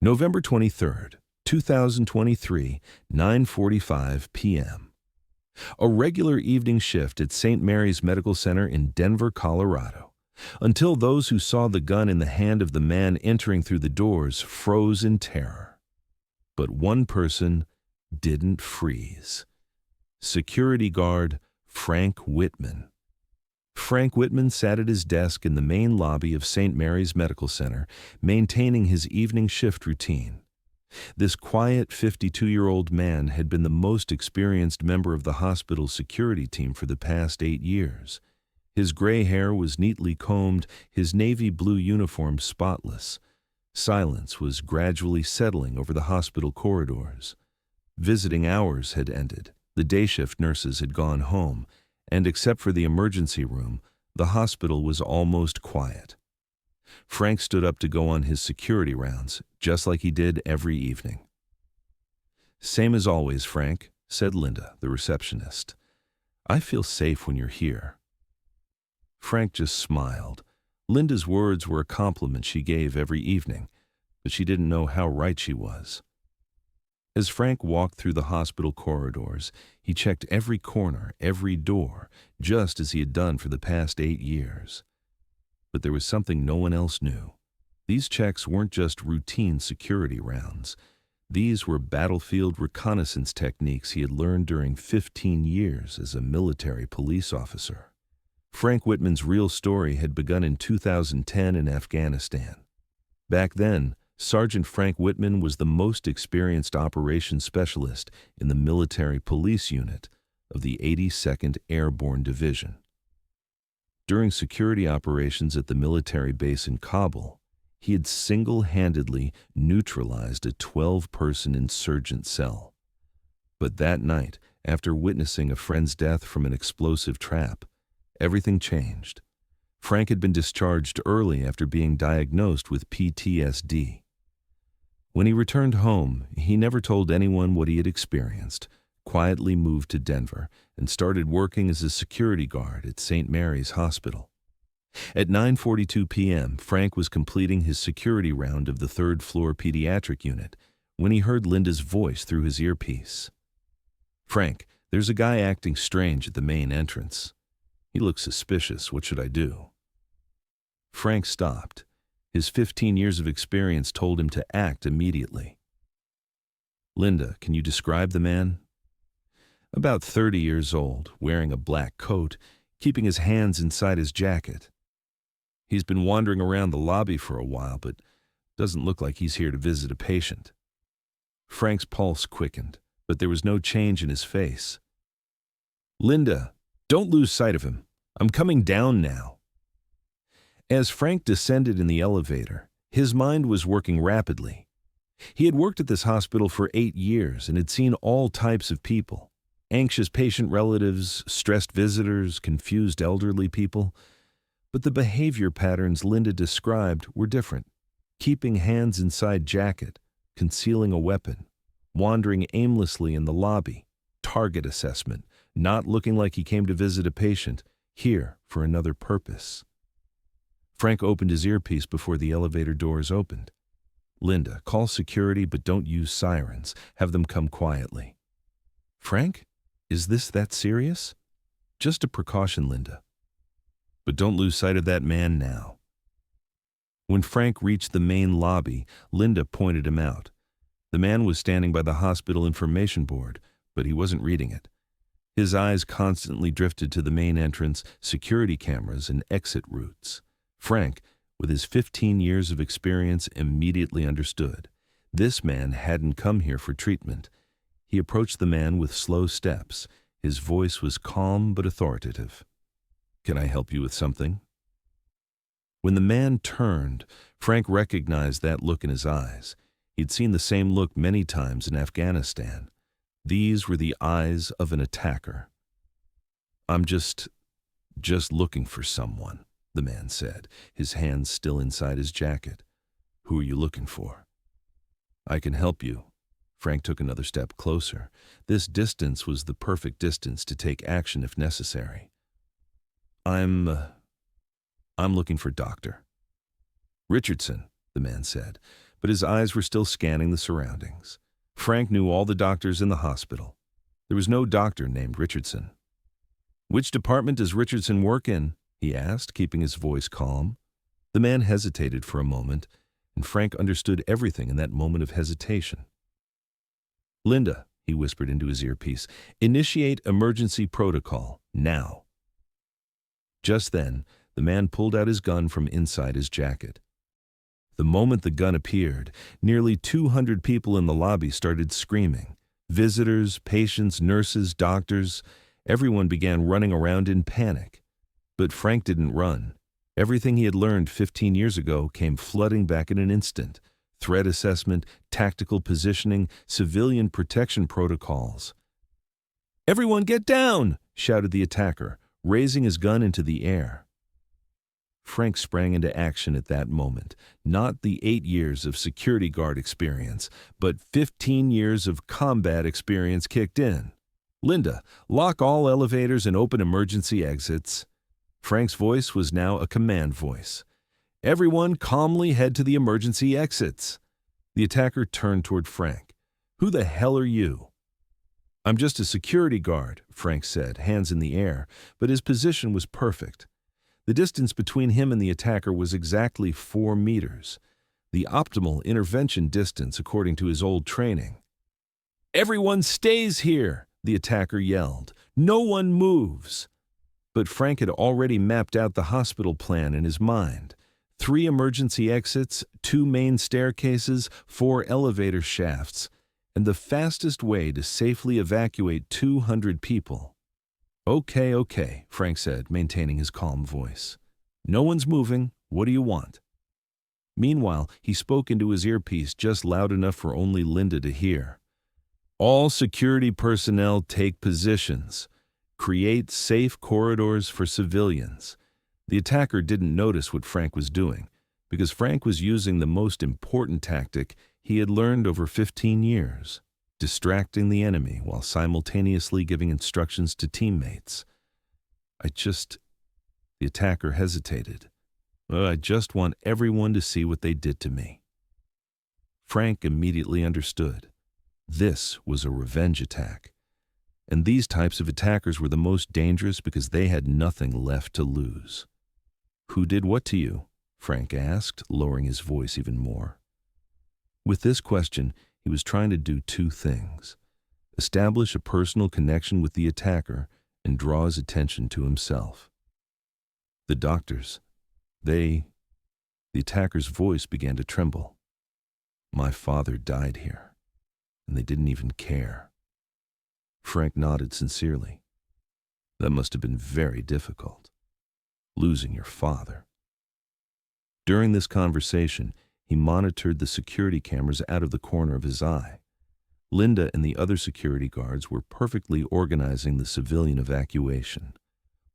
November 23rd, 2023, 9:45 p.m. A regular evening shift at St. Mary's Medical Center in Denver, Colorado, until those who saw the gun in the hand of the man entering through the doors froze in terror. But one person didn't freeze. Security guard Frank Whitman. Frank Whitman sat at his desk in the main lobby of St. Mary's Medical Center, maintaining his evening shift routine. This quiet 52-year-old man had been the most experienced member of the hospital's security team for the past 8 years. His gray hair was neatly combed, his navy blue uniform spotless. Silence was gradually settling over the hospital corridors. Visiting hours had ended. The day shift nurses had gone home, and except for the emergency room, the hospital was almost quiet. Frank stood up to go on his security rounds, just like he did every evening. "Same as always, Frank," said Linda, the receptionist. "I feel safe when you're here." Frank just smiled. Linda's words were a compliment she gave every evening, but she didn't know how right she was. As Frank walked through the hospital corridors, he checked every corner, every door, just as he had done for the past 8 years. But there was something no one else knew. These checks weren't just routine security rounds. These were battlefield reconnaissance techniques he had learned during 15 years as a military police officer. Frank Whitman's real story had begun in 2010 in Afghanistan. Back then, Sergeant Frank Whitman was the most experienced operations specialist in the military police unit of the 82nd Airborne Division. During security operations at the military base in Kabul, he had single-handedly neutralized a 12-person insurgent cell. But that night, after witnessing a friend's death from an explosive trap, everything changed. Frank had been discharged early after being diagnosed with PTSD. When he returned home, he never told anyone what he had experienced, quietly moved to Denver, and started working as a security guard at St. Mary's Hospital. At 9:42 p.m., Frank was completing his security round of the third-floor pediatric unit when he heard Linda's voice through his earpiece. "Frank, there's a guy acting strange at the main entrance. He looks suspicious. What should I do?" Frank stopped. His 15 years of experience told him to act immediately. "Linda, can you describe the man?" "About 30 years old, wearing a black coat, keeping his hands inside his jacket. He's been wandering around the lobby for a while, but doesn't look like he's here to visit a patient." Frank's pulse quickened, but there was no change in his face. "Linda, don't lose sight of him. I'm coming down now." As Frank descended in the elevator, his mind was working rapidly. He had worked at this hospital for 8 years and had seen all types of people: anxious patient relatives, stressed visitors, confused elderly people. But the behavior patterns Linda described were different: keeping hands inside jacket, concealing a weapon, wandering aimlessly in the lobby, target assessment, not looking like he came to visit a patient, here for another purpose. Frank opened his earpiece before the elevator doors opened. "Linda, call security, but don't use sirens. Have them come quietly." "Frank, is this that serious?" "Just a precaution, Linda. But don't lose sight of that man now." When Frank reached the main lobby, Linda pointed him out. The man was standing by the hospital information board, but he wasn't reading it. His eyes constantly drifted to the main entrance, security cameras, and exit routes. Frank, with his 15 years of experience, immediately understood. This man hadn't come here for treatment. He approached the man with slow steps. His voice was calm but authoritative. "Can I help you with something?" When the man turned, Frank recognized that look in his eyes. He'd seen the same look many times in Afghanistan. These were the eyes of an attacker. "I'm just looking for someone," the man said, his hands still inside his jacket. "Who are you looking for?" "I can help you." Frank took another step closer. This distance was the perfect distance to take action if necessary. I'm looking for Dr. Richardson," the man said, but his eyes were still scanning the surroundings. Frank knew all the doctors in the hospital. There was no doctor named Richardson. "Which department does Richardson work in?" he asked, keeping his voice calm. The man hesitated for a moment, and Frank understood everything in that moment of hesitation. "Linda," he whispered into his earpiece, "initiate emergency protocol, now." Just then, the man pulled out his gun from inside his jacket. The moment the gun appeared, nearly 200 people in the lobby started screaming. Visitors, patients, nurses, doctors, everyone began running around in panic. But Frank didn't run. Everything he had learned 15 years ago came flooding back in an instant. Threat assessment, tactical positioning, civilian protection protocols. "Everyone get down!" shouted the attacker, raising his gun into the air. Frank sprang into action at that moment. Not the 8 years of security guard experience, but 15 years of combat experience kicked in. "Linda, lock all elevators and open emergency exits." Frank's voice was now a command voice. "Everyone calmly head to the emergency exits." The attacker turned toward Frank. "Who the hell are you?" "I'm just a security guard," Frank said, hands in the air, but his position was perfect. The distance between him and the attacker was exactly 4 meters, the optimal intervention distance according to his old training. "Everyone stays here," the attacker yelled. "No one moves." But Frank had already mapped out the hospital plan in his mind. 3 emergency exits, 2 main staircases, 4 elevator shafts, and the fastest way to safely evacuate 200 people. Okay, Frank said, maintaining his calm voice. "No one's moving. What do you want?" Meanwhile, he spoke into his earpiece just loud enough for only Linda to hear. "All security personnel take positions. Create safe corridors for civilians." The attacker didn't notice what Frank was doing, because Frank was using the most important tactic he had learned over 15 years. Distracting the enemy while simultaneously giving instructions to teammates. The attacker hesitated. "I just want everyone to see what they did to me." Frank immediately understood. This was a revenge attack. And these types of attackers were the most dangerous because they had nothing left to lose. "Who did what to you?" Frank asked, lowering his voice even more. With this question, he was trying to do 2 things: establish a personal connection with the attacker and draw his attention to himself. "The doctors, the attacker's voice began to tremble. "My father died here, and they didn't even care." Frank nodded sincerely. "That must have been very difficult, losing your father." During this conversation, he monitored the security cameras out of the corner of his eye. Linda and the other security guards were perfectly organizing the civilian evacuation.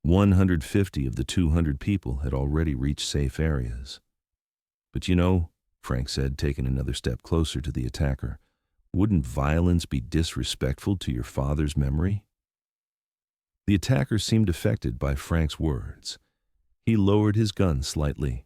150 of the 200 people had already reached safe areas. "But you know," Frank said, taking another step closer to the attacker, "wouldn't violence be disrespectful to your father's memory?" The attacker seemed affected by Frank's words. He lowered his gun slightly.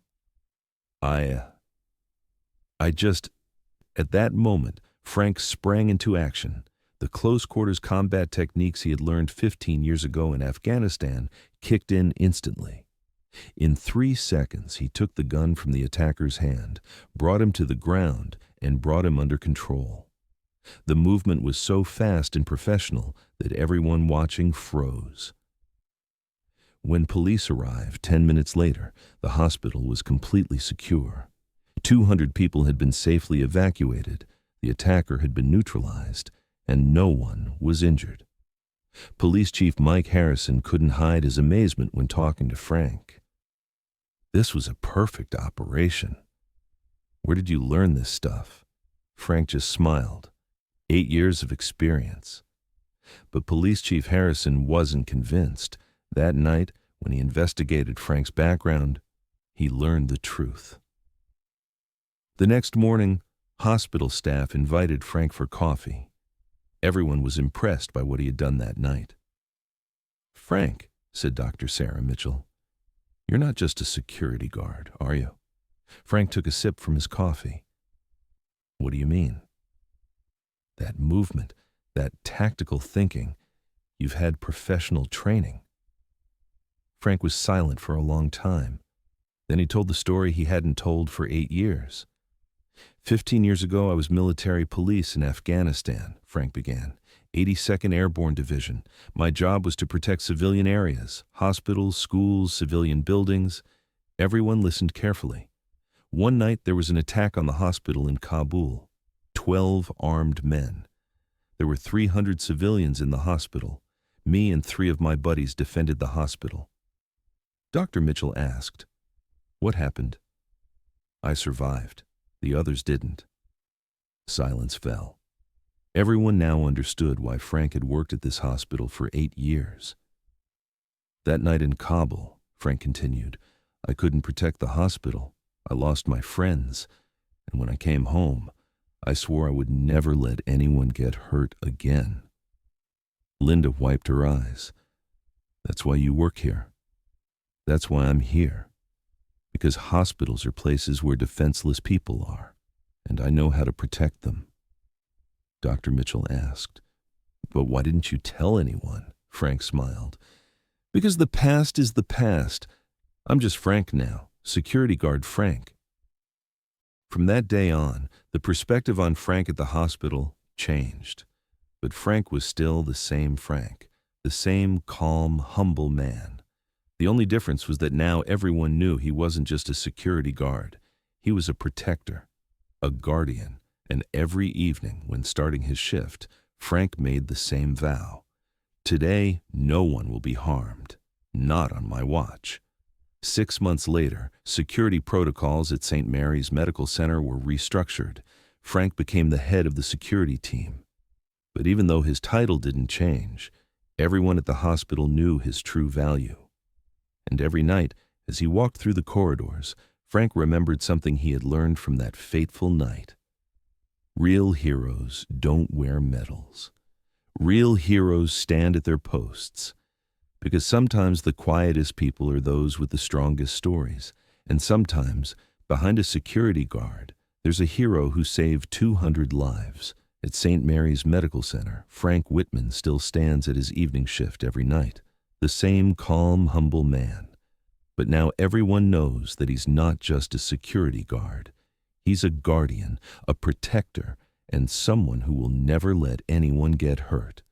At that moment, Frank sprang into action. The close-quarters combat techniques he had learned 15 years ago in Afghanistan kicked in instantly. In 3 seconds, he took the gun from the attacker's hand, brought him to the ground, and brought him under control. The movement was so fast and professional that everyone watching froze. When police arrived 10 minutes later, the hospital was completely secure. 200 people had been safely evacuated, the attacker had been neutralized, and no one was injured. Police Chief Mike Harrison couldn't hide his amazement when talking to Frank. "This was a perfect operation. Where did you learn this stuff?" Frank just smiled. 8 years of experience. But Police Chief Harrison wasn't convinced. That night, when he investigated Frank's background, he learned the truth. The next morning, hospital staff invited Frank for coffee. Everyone was impressed by what he had done that night. "Frank," said Dr. Sarah Mitchell, "you're not just a security guard, are you?" Frank took a sip from his coffee. What do you mean? That movement, that tactical thinking. You've had professional training. Frank was silent for a long time. Then he told the story he hadn't told for 8 years. 15 years ago, I was military police in Afghanistan, Frank began. 82nd Airborne Division. My job was to protect civilian areas, hospitals, schools, civilian buildings. Everyone listened carefully. One night, there was an attack on the hospital in Kabul. 12 armed men. There were 300 civilians in the hospital. Me and 3 of my buddies defended the hospital. Dr. Mitchell asked, "What happened?" "I survived. The others didn't." Silence fell. Everyone now understood why Frank had worked at this hospital for 8 years. That night in Kabul, Frank continued, I couldn't protect the hospital. I lost my friends. And when I came home, I swore I would never let anyone get hurt again. Linda wiped her eyes. "That's why you work here. That's why I'm here. Because hospitals are places where defenseless people are, and I know how to protect them." Dr. Mitchell asked, "But why didn't you tell anyone?" Frank smiled. "Because the past is the past. I'm just Frank now, security guard Frank." From that day on, the perspective on Frank at the hospital changed. But Frank was still the same Frank, the same calm, humble man. The only difference was that now everyone knew he wasn't just a security guard. He was a protector, a guardian, and every evening when starting his shift, Frank made the same vow. Today, no one will be harmed. Not on my watch. 6 months later, security protocols at St. Mary's Medical Center were restructured. Frank became the head of the security team. But even though his title didn't change, everyone at the hospital knew his true value. And every night, as he walked through the corridors, Frank remembered something he had learned from that fateful night. Real heroes don't wear medals. Real heroes stand at their posts. Because sometimes the quietest people are those with the strongest stories, and sometimes, behind a security guard, there's a hero who saved 200 lives. At St. Mary's Medical Center, Frank Whitman still stands at his evening shift every night, the same calm, humble man. But now everyone knows that he's not just a security guard. He's a guardian, a protector, and someone who will never let anyone get hurt.